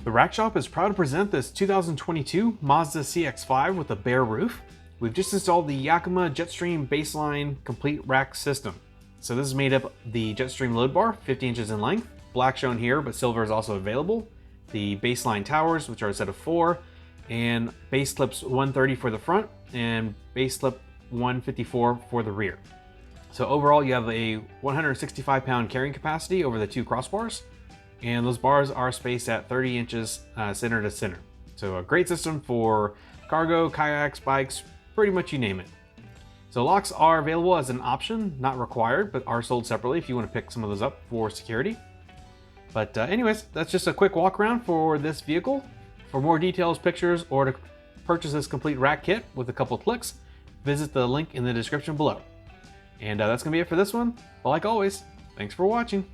The Rack Shop is proud to present this 2022 Mazda CX5 with a bare roof. We've just installed the Yakima JetStream BaseLine complete rack system. So this is made up of the JetStream load bar, 50 inches in length, black shown here, but silver is also available. The BaseLine towers, which are a set of 4, and base clips 130 for the front and base clip 154 for the rear. So overall you have a 165 pound carrying capacity over the 2 crossbars, and those bars are spaced at 30 inches center to center. So a great system for cargo, kayaks, bikes, pretty much you name it. So locks are available as an option, not required, but are sold separately if you want to pick some of those up for security. But anyways, that's just a quick walk around for this vehicle. For more details, pictures, or to purchase this complete rack kit with a couple clicks, visit the link in the description below. And that's going to be it for this one. But like always, thanks for watching.